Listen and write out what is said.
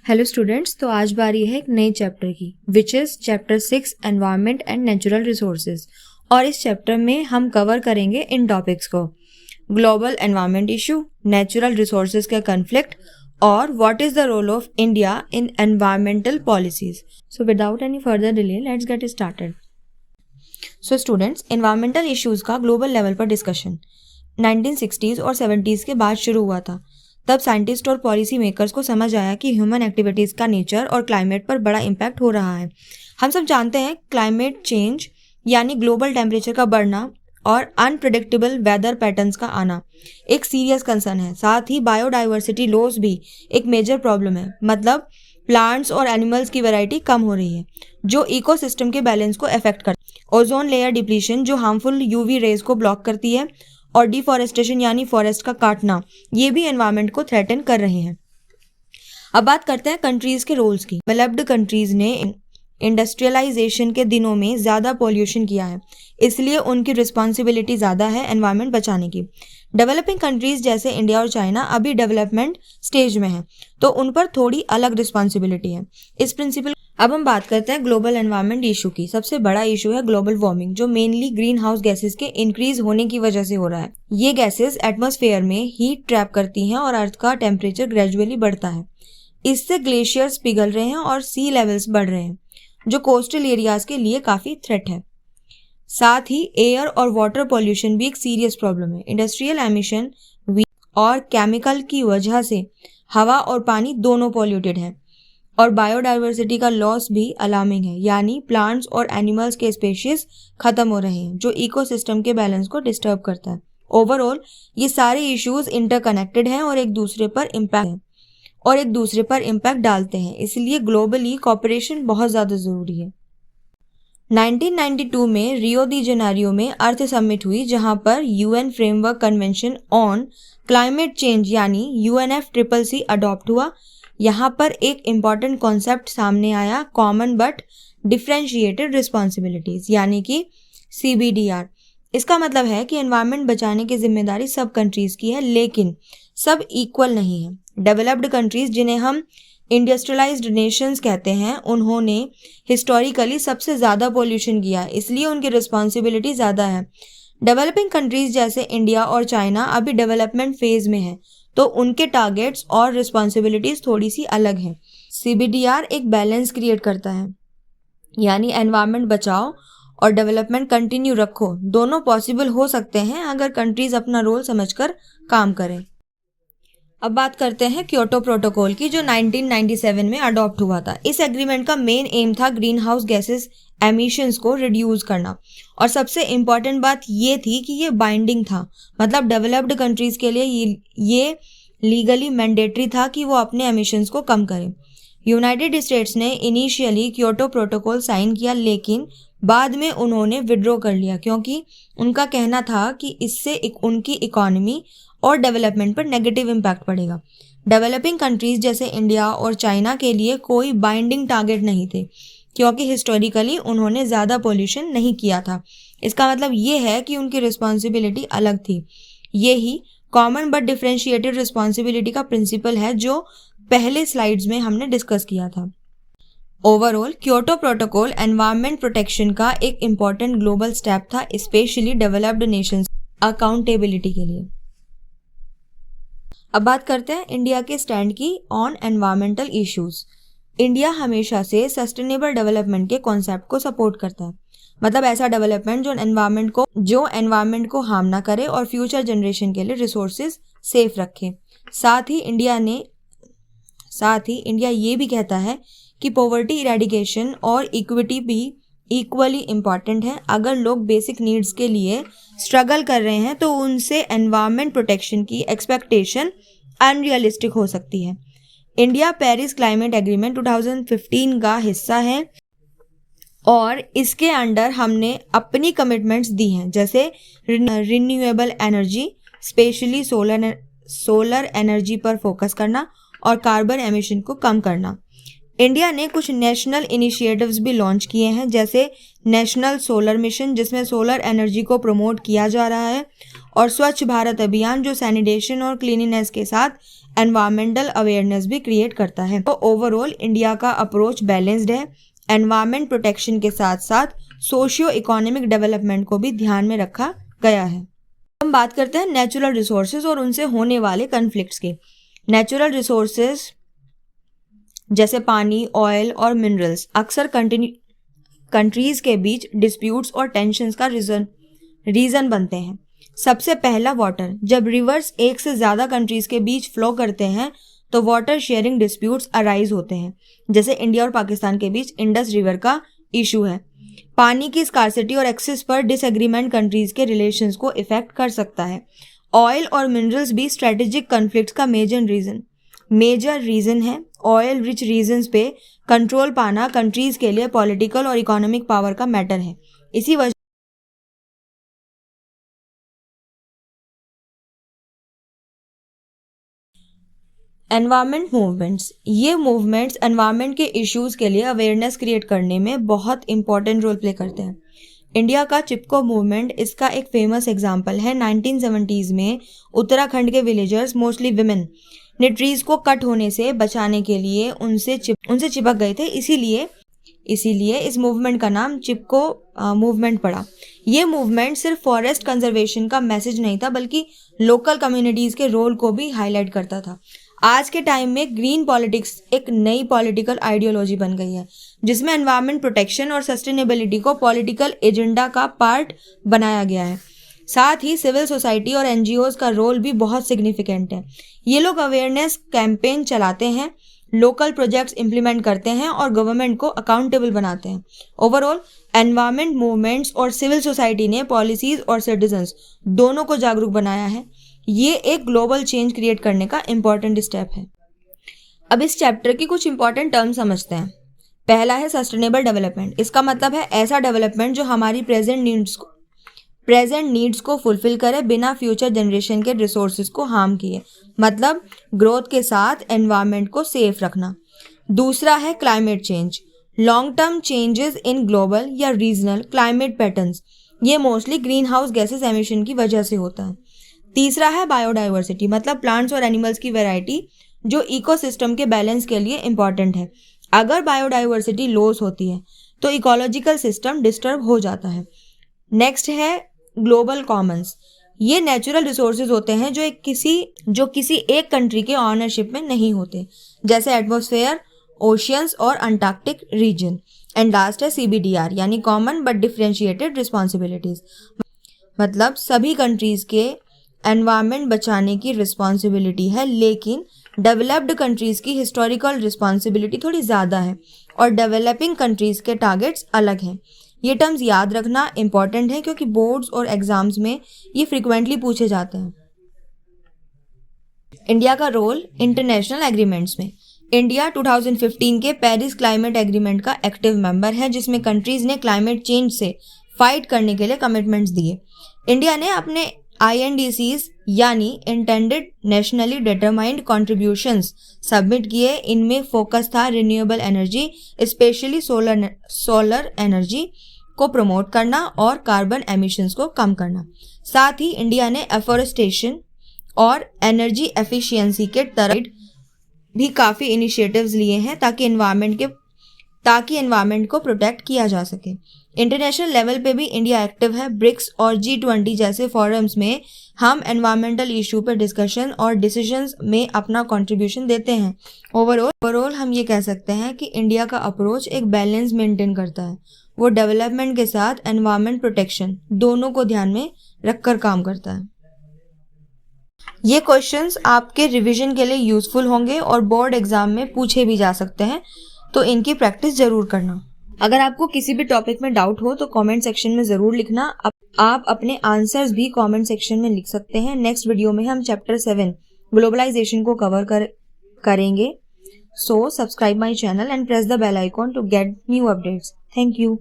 Hello students, तो आज बारी है एक नए चैप्टर की which is chapter 6 environment and natural resources. और इस चैप्टर में हम कवर करेंगे इन टॉपिक्स को: global environment issue, natural resources का कन्फ्लिक्ट और what is the role of India in environmental policies. So without any further delay let's get started. So students, environmental issues का ग्लोबल लेवल पर discussion 1960s और 70s के बाद शुरू हुआ था। तब साइंटिस्ट और पॉलिसी मेकर्स को समझ आया कि ह्यूमन एक्टिविटीज़ का नेचर और क्लाइमेट पर बड़ा इम्पैक्ट हो रहा है। हम सब जानते हैं क्लाइमेट चेंज यानी ग्लोबल टेम्परेचर का बढ़ना और अनप्रिडिक्टेबल वेदर पैटर्न्स का आना एक सीरियस कंसर्न है। साथ ही बायोडाइवर्सिटी लॉस भी एक मेजर प्रॉब्लम है। मतलब प्लांट्स और एनिमल्स की वैरायटी कम हो रही है जो इकोसिस्टम के बैलेंस को अफेक्ट करती है। ओजोन लेयर डिप्लीशन जो हार्मफुल यूवी रेज को ब्लॉक करती है और डिफॉरेस्टेशन यानी फॉरेस्ट का काटना, ये भी एनवायरनमेंट को थ्रेटन कर रहे हैं। अब बात करते हैं कंट्रीज के रोल्स की। डेवलप्ड कंट्रीज ने इंडस्ट्रियलाइजेशन के दिनों में ज़्यादा पॉल्यूशन किया है, इसलिए उनकी रिस्पॉन्सिबिलिटी ज़्यादा है एनवायरनमेंट बचाने की। डेवलपिंग कंट्रीज जैसे इंडिया और चाइना अभी डेवलपमेंट स्टेज में है, तो उन पर थोड़ी अलग रिस्पॉन्सिबिलिटी है। इस प्रिंसिपल अब हम बात करते हैं ग्लोबल एनवायरनमेंट इशू की। सबसे बड़ा इशू है ग्लोबल वार्मिंग, जो मेनली ग्रीन हाउस गैसेस के इंक्रीज होने की वजह से हो रहा है। ये गैसेस एटमॉस्फेयर में हीट ट्रैप करती हैं और अर्थ का टेम्परेचर ग्रेजुअली बढ़ता है। इससे ग्लेशियर्स पिघल रहे हैं और सी लेवल्स बढ़ रहे हैं, जो कोस्टल एरियाज के लिए काफ़ी थ्रेट है। साथ ही एयर और वाटर पॉल्यूशन भी एक सीरियस प्रॉब्लम है। इंडस्ट्रियल एमिशन और केमिकल की वजह से हवा और पानी दोनों पॉल्यूटेड हैं। और बायोडाइवर्सिटी का लॉस भी अलार्मिंग है, यानी प्लांट्स और एनिमल्स के स्पेशीज खत्म हो रहे हैं, जो इकोसिस्टम के बैलेंस को डिस्टर्ब करता है। ओवरऑल ये सारे इश्यूज इंटरकनेक्टेड हैं और एक दूसरे पर इम्पैक्ट डालते हैं, इसलिए ग्लोबली कोऑपरेशन बहुत ज़्यादा ज़रूरी है। 1992 में रियो दी जेनेरियो में अर्थ समिट हुई, जहां पर UN framework convention on climate change यानी UNFCCC अडॉप्ट हुआ। यहाँ पर एक इम्पॉर्टेंट कॉन्सेप्ट सामने आया, कॉमन बट डिफरेंशिएटेड रिस्पॉन्सिबिलिटीज़ यानी कि CBDR। इसका मतलब है कि एनवायरनमेंट बचाने की जिम्मेदारी सब कंट्रीज़ की है, लेकिन सब इक्वल नहीं है। डेवलप्ड कंट्रीज़, जिन्हें हम इंडस्ट्रियलाइज्ड नेशंस कहते हैं, उन्होंने हिस्टोरिकली सबसे ज़्यादा पॉल्यूशन किया है, इसलिए उनकी रिस्पॉन्सिबिलिटी ज़्यादा है। डेवलपिंग कंट्रीज़ जैसे इंडिया और चाइना अभी डेवलपमेंट फेज़ में है, तो उनके टारगेट्स और रिस्पॉन्सिबिलिटीज़ थोड़ी सी अलग हैं। CBDR एक बैलेंस क्रिएट करता है, यानी एनवायरनमेंट बचाओ और डेवलपमेंट कंटिन्यू रखो। दोनों पॉसिबल हो सकते हैं अगर कंट्रीज़ अपना रोल समझकर काम करें। अब बात करते हैं क्योटो प्रोटोकॉल की, जो 1997 में अडॉप्ट हुआ था। इस एग्रीमेंट का मेन एम था ग्रीन हाउस गैसेस एमिशंस को रिड्यूस करना, और सबसे इम्पॉर्टेंट बात ये थी कि ये बाइंडिंग था। मतलब डेवलप्ड कंट्रीज़ के लिए ये लीगली मैंडेटरी था कि वो अपने एमिशंस को कम करें। यूनाइटेड स्टेट्स ने इनिशियली क्योटो प्रोटोकॉल साइन किया, लेकिन बाद में उन्होंने विड्रॉ कर लिया, क्योंकि उनका कहना था कि इससे उनकी इकोनॉमी और डेवलपमेंट पर नेगेटिव इम्पैक्ट पड़ेगा। डेवलपिंग कंट्रीज़ जैसे इंडिया और चाइना के लिए कोई बाइंडिंग टारगेट नहीं थे, क्योंकि हिस्टोरिकली उन्होंने ज़्यादा पॉल्यूशन नहीं किया था। इसका मतलब ये है कि उनकी रिस्पॉन्सिबिलिटी अलग थी। यही कॉमन बट डिफरेंशिएटेड रिस्पॉन्सिबिलिटी का प्रिंसिपल है, जो पहले स्लाइड्स में हमने डिस्कस किया था। Overall Kyoto protocol environment protection का एक इम्पॉर्टेंट ग्लोबल स्टेप था, स्पेशली डेवलप्ड नेशंस अकाउंटेबिलिटी के लिए। अब बात करते हैं इंडिया के स्टैंड की ऑन एनवायरमेंटल इश्यूज। इंडिया हमेशा से सस्टेनेबल डेवलपमेंट के कॉन्सेप्ट को सपोर्ट करता है। मतलब ऐसा डेवलपमेंट जो एनवायरनमेंट को हार्म ना करे और फ्यूचर जनरेशन के लिए रिसोर्सेज सेफ रखे। साथ ही इंडिया ये भी कहता है कि पॉवर्टी इरेडिकेशन और इक्विटी भी इक्वली इम्पॉर्टेंट है। अगर लोग बेसिक नीड्स के लिए स्ट्रगल कर रहे हैं, तो उनसे एनवायरनमेंट प्रोटेक्शन की एक्सपेक्टेशन अनरियलिस्टिक हो सकती है। इंडिया पेरिस क्लाइमेट एग्रीमेंट 2015 का हिस्सा है, और इसके अंडर हमने अपनी कमिटमेंट्स दी हैं, जैसे renewable energy, specially solar energy पर फोकस करना और कार्बन एमिशन को कम करना। इंडिया ने कुछ नेशनल इनिशिएटिव्स भी लॉन्च किए हैं, जैसे नेशनल सोलर मिशन, जिसमें सोलर एनर्जी को प्रमोट किया जा रहा है, और स्वच्छ भारत अभियान, जो सैनिटेशन और क्लीनिनेस के साथ एनवायरमेंटल अवेयरनेस भी क्रिएट करता है। तो ओवरऑल इंडिया का अप्रोच बैलेंस्ड है। एनवायरमेंट प्रोटेक्शन के साथ साथ सोशियो इकोनॉमिक डेवलपमेंट को भी ध्यान में रखा गया है। हम बात करते हैं नेचुरल रिसोर्सेज और उनसे होने वाले कन्फ्लिक्ट्स की। नेचुरल रिसोर्सेज जैसे पानी, ऑयल और मिनरल्स अक्सर कंट्रीज के बीच डिस्प्यूट्स और टेंशंस का रीजन बनते हैं। सबसे पहला वाटर। जब रिवर्स एक से ज़्यादा कंट्रीज के बीच फ्लो करते हैं तो वाटर शेयरिंग डिस्प्यूट्स अराइज होते हैं, जैसे इंडिया और पाकिस्तान के बीच इंडस रिवर का इशू है। पानी की स्कार्सिटी और एक्सेस पर डिसएग्रीमेंट कंट्रीज के रिलेशंस को इफेक्ट कर सकता है। ऑयल और मिनरल्स भी स्ट्रेटेजिक कॉन्फ्लिक्ट्स का मेजर रीजन है। ऑयल रिच रीजन्स पे कंट्रोल पाना कंट्रीज के लिए पॉलिटिकल और इकोनॉमिक पावर का मैटर है। इसी वजह एनवायरमेंट मूवमेंट्स, ये मूवमेंट्स एनवायरमेंट के इश्यूज के लिए अवेयरनेस क्रिएट करने में बहुत इंपॉर्टेंट रोल प्ले करते हैं। इंडिया का चिपको मूवमेंट इसका एक फेमस एग्जाम्पल है। 1970s में उत्तराखंड के विलेजर्स, मोस्टली विमेन, ने ट्रीज को कट होने से बचाने के लिए उनसे चिपक गए थे। इसीलिए इस मूवमेंट का नाम चिपको मूवमेंट पड़ा। ये मूवमेंट सिर्फ फॉरेस्ट कंजर्वेशन का मैसेज नहीं था, बल्कि लोकल कम्युनिटीज के रोल को भी हाईलाइट करता था। आज के टाइम में ग्रीन पॉलिटिक्स एक नई पॉलिटिकल आइडियोलॉजी बन गई है, जिसमें एनवायरमेंट प्रोटेक्शन और सस्टेनेबिलिटी को पॉलिटिकल एजेंडा का पार्ट बनाया गया है। साथ ही सिविल सोसाइटी और एनजीओज का रोल भी बहुत सिग्निफिकेंट है। ये लोग अवेयरनेस कैंपेन चलाते हैं, लोकल प्रोजेक्ट्स इंप्लीमेंट करते हैं और गवर्नमेंट को अकाउंटेबल बनाते हैं। ओवरऑल एनवायरमेंट मूवमेंट्स और सिविल सोसाइटी ने पॉलिसीज और सिटीजन्स दोनों को जागरूक बनाया है। ये एक ग्लोबल चेंज क्रिएट करने का इंपॉर्टेंट स्टेप है। अब इस चैप्टर की कुछ इंपॉर्टेंट टर्म समझते हैं। पहला है सस्टेनेबल डेवलपमेंट। इसका मतलब है ऐसा डेवलपमेंट जो हमारी प्रेजेंट नीड्स को फुलफिल करे बिना फ्यूचर जनरेशन के रिसोर्सेज को हार्म किए, मतलब ग्रोथ के साथ एनवायरनमेंट को सेफ रखना। दूसरा है climate change. Long term changes in global या रीजनल क्लाइमेट पैटर्न्स, ये mostly green house gases emission की वजह से होता है। तीसरा है बायोडाइवर्सिटी, मतलब प्लांट्स और एनिमल्स की वैरायटी जो इकोसिस्टम के बैलेंस के लिए इंपॉर्टेंट है। अगर बायोडाइवर्सिटी लॉस होती है तो इकोलॉजिकल सिस्टम डिस्टर्ब हो जाता है। नेक्स्ट है ग्लोबल कॉमन्स। ये नेचुरल रिसोर्सेज होते हैं जो किसी एक कंट्री के ऑनरशिप में नहीं होते, जैसे एटमॉस्फेयर, ओशियंस और अंटार्कटिक रीजन। एंड लास्ट है CBDR, यानी कॉमन बट डिफरेंशिएटेड रिस्पॉन्सिबिलिटीज, मतलब सभी कंट्रीज के एनवायरनमेंट बचाने की रिस्पॉन्सिबिलिटी है, लेकिन डेवलप्ड कंट्रीज की हिस्टोरिकल रिस्पॉन्सिबिलिटी थोड़ी ज़्यादा है और डेवलपिंग कंट्रीज के टारगेट्स अलग हैं। ये टर्म्स याद रखना इंपॉर्टेंट है क्योंकि बोर्ड्स और एग्जाम्स में ये फ्रिक्वेंटली पूछे जाते हैं। इंडिया का रोल इंटरनेशनल एग्रीमेंट्स में। इंडिया 2015 के पेरिस क्लाइमेट एग्रीमेंट का एक्टिव मेंबर है, जिसमें कंट्रीज ने क्लाइमेट चेंज से फाइट करने के लिए कमिटमेंट्स दिए। इंडिया ने अपने INDCs यानी intended nationally determined contributions submit किए। इनमें फोकस था renewable energy, specially solar energy को प्रमोट करना और कार्बन एमिशंस को कम करना। साथ ही इंडिया ने एफोरेस्टेशन और एनर्जी एफिशिएंसी के तरफ भी काफ़ी इनिशिएटिव्स लिए हैं ताकि एनवायरनमेंट को प्रोटेक्ट किया जा सके। इंटरनेशनल लेवल पे भी इंडिया एक्टिव है। ब्रिक्स और G20 जैसे फोरम्स में हम एनवायरमेंटल इशू पर डिस्कशन और डिसीजंस में अपना कंट्रीब्यूशन देते हैं। ओवरऑल हम ये कह सकते हैं कि इंडिया का अप्रोच एक बैलेंस मेंटेन करता है। वो डेवलपमेंट के साथ एनवायरमेंट प्रोटेक्शन दोनों को ध्यान में रखकर काम करता है। ये क्वेश्चंस आपके रिवीजन के लिए यूजफुल होंगे और बोर्ड एग्जाम में पूछे भी जा सकते हैं, तो इनकी प्रैक्टिस जरूर करना। अगर आपको किसी भी टॉपिक में डाउट हो तो कमेंट सेक्शन में ज़रूर लिखना। आप अपने आंसर्स भी कमेंट सेक्शन में लिख सकते हैं। नेक्स्ट वीडियो में हम चैप्टर 7 ग्लोबलाइजेशन को कवर करेंगे। So subscribe my channel and press the bell icon to get new updates. Thank you.